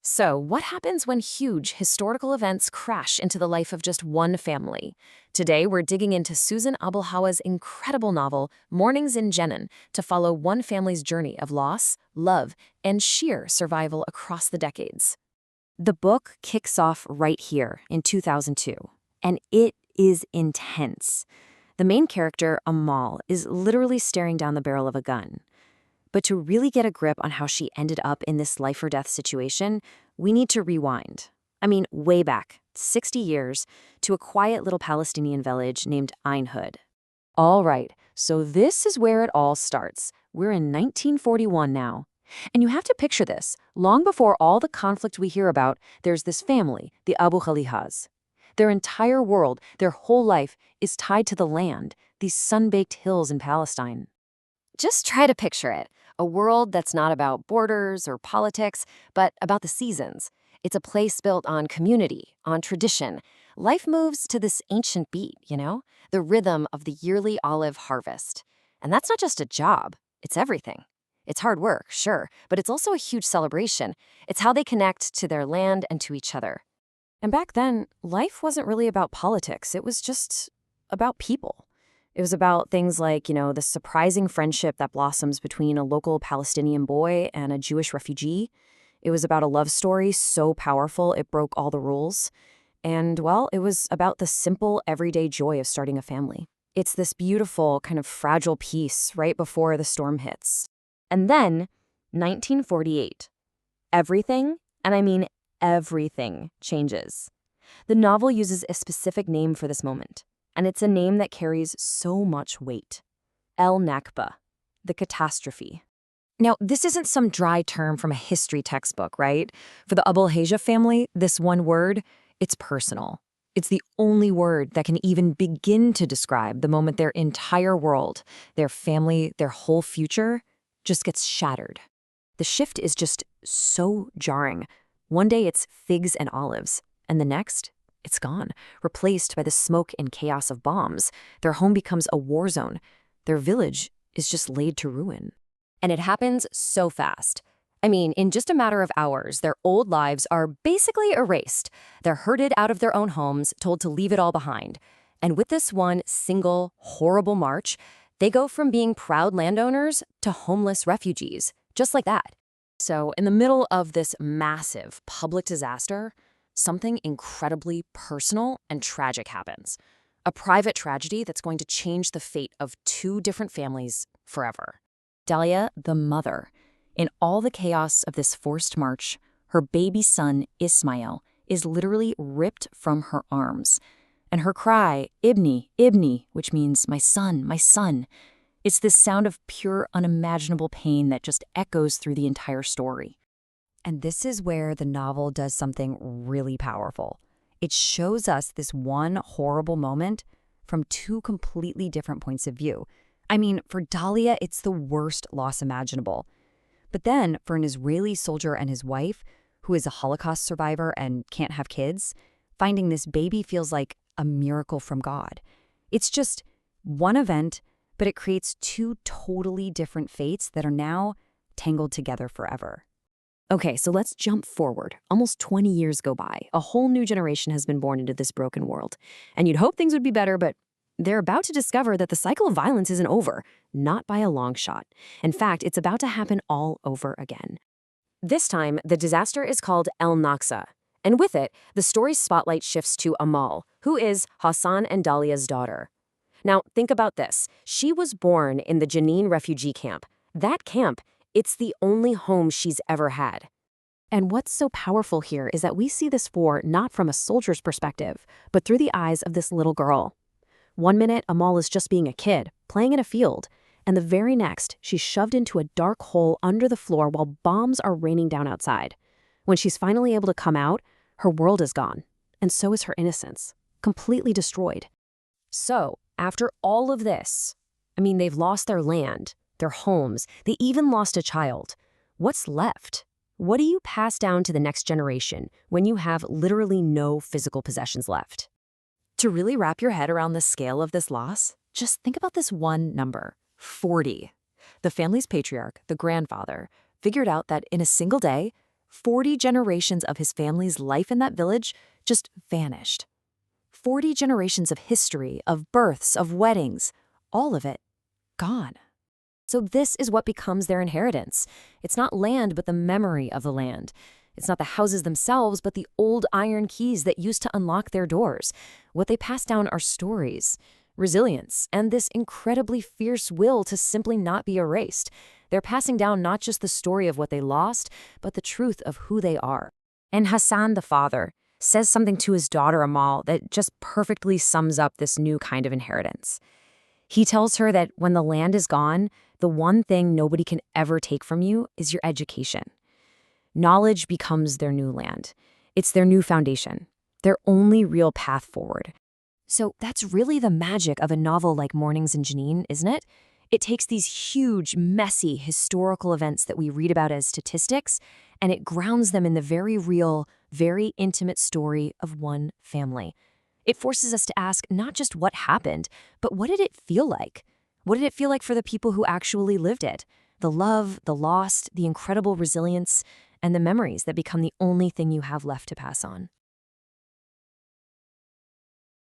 So, what happens when huge historical events crash into the life of just one family? Today, we're digging into Susan Abulhawa's incredible novel, Mornings in Jenin, to follow one family's journey of loss, love, and sheer survival across the decades. The book kicks off right here in 2002, and it is intense. The main character, Ismael, is literally staring down the barrel of a gun. But to really get a grip on how she ended up in this life-or-death situation, we need to rewind. Way back, 60 years, to a quiet little Palestinian village named Ein Hod. All right, so this is where it all starts. We're in 1941 now. And you have to picture this. Long before all the conflict we hear about, there's this family, the Abulhejas. Their entire world, their whole life, is tied to the land, these sun-baked hills in Palestine. Just try to picture it. A world that's not about borders or politics, but about the seasons. It's a place built on community, on tradition. Life moves to this ancient beat, the rhythm of the yearly olive harvest. And that's not just a job, it's everything. It's hard work, sure, but it's also a huge celebration. It's how they connect to their land and to each other. And back then, life wasn't really about politics. It was just about people. It was about things like, the surprising friendship that blossoms between a local Palestinian boy and a Jewish refugee. It was about a love story so powerful it broke all the rules. And, well, it was about the simple, everyday joy of starting a family. It's this beautiful, kind of fragile peace right before the storm hits. And then, 1948. Everything, and I mean everything, changes. The novel uses a specific name for this moment. And it's a name that carries so much weight. Nakba, the catastrophe. Now, this isn't some dry term from a history textbook, right? For the Abulheja family, this one word, it's personal. It's the only word that can even begin to describe the moment their entire world, their family, their whole future, just gets shattered. The shift is just so jarring. One day it's figs and olives, and the next, it's gone, replaced by the smoke and chaos of bombs. Their home becomes a war zone. Their village is just laid to ruin. And it happens so fast. In just a matter of hours, their old lives are basically erased. They're herded out of their own homes, told to leave it all behind. And with this one single, horrible march, they go from being proud landowners to homeless refugees, just like that. So, in the middle of this massive public disaster, something incredibly personal and tragic happens. A private tragedy that's going to change the fate of two different families forever. Dalia, the mother. In all the chaos of this forced march, her baby son, Ismael, is literally ripped from her arms. And her cry, Ibni, Ibni, which means my son, it's this sound of pure, unimaginable pain that just echoes through the entire story. And this is where the novel does something really powerful. It shows us this one horrible moment from two completely different points of view. For Dalia, it's the worst loss imaginable. But then, for an Israeli soldier and his wife, who is a Holocaust survivor and can't have kids, finding this baby feels like a miracle from God. It's just one event, but it creates two totally different fates that are now tangled together forever. Okay, so let's jump forward. Almost 20 years go by. A whole new generation has been born into this broken world. And you'd hope things would be better, but they're about to discover that the cycle of violence isn't over. Not by a long shot. In fact, it's about to happen all over again. This time, the disaster is called El Nakba. And with it, the story's spotlight shifts to Ismael, who is Hassan and Dalia's daughter. Now, think about this. She was born in the Jenin refugee camp. That camp, it's the only home she's ever had. And what's so powerful here is that we see this war not from a soldier's perspective, but through the eyes of this little girl. One minute, Ismael is just being a kid, playing in a field, and the very next, she's shoved into a dark hole under the floor while bombs are raining down outside. When she's finally able to come out, her world is gone, and so is her innocence, completely destroyed. So, after all of this, they've lost their land, their homes, they even lost a child. What's left? What do you pass down to the next generation when you have literally no physical possessions left? To really wrap your head around the scale of this loss, just think about this one number, 40. The family's patriarch, the grandfather, figured out that in a single day, 40 generations of his family's life in that village just vanished. 40 generations of history, of births, of weddings, all of it gone. So this is what becomes their inheritance. It's not land, but the memory of the land. It's not the houses themselves, but the old iron keys that used to unlock their doors. What they pass down are stories, resilience, and this incredibly fierce will to simply not be erased. They're passing down not just the story of what they lost, but the truth of who they are. And Hassan, the father, says something to his daughter Amal that just perfectly sums up this new kind of inheritance. He tells her that when the land is gone, the one thing nobody can ever take from you is your education. Knowledge becomes their new land. It's their new foundation, their only real path forward. So that's really the magic of a novel like Mornings in Jenin, isn't it? It takes these huge, messy, historical events that we read about as statistics, and it grounds them in the very real, very intimate story of one family. It forces us to ask not just what happened, but what did it feel like? What did it feel like for the people who actually lived it? The love, the loss, the incredible resilience, and the memories that become the only thing you have left to pass on.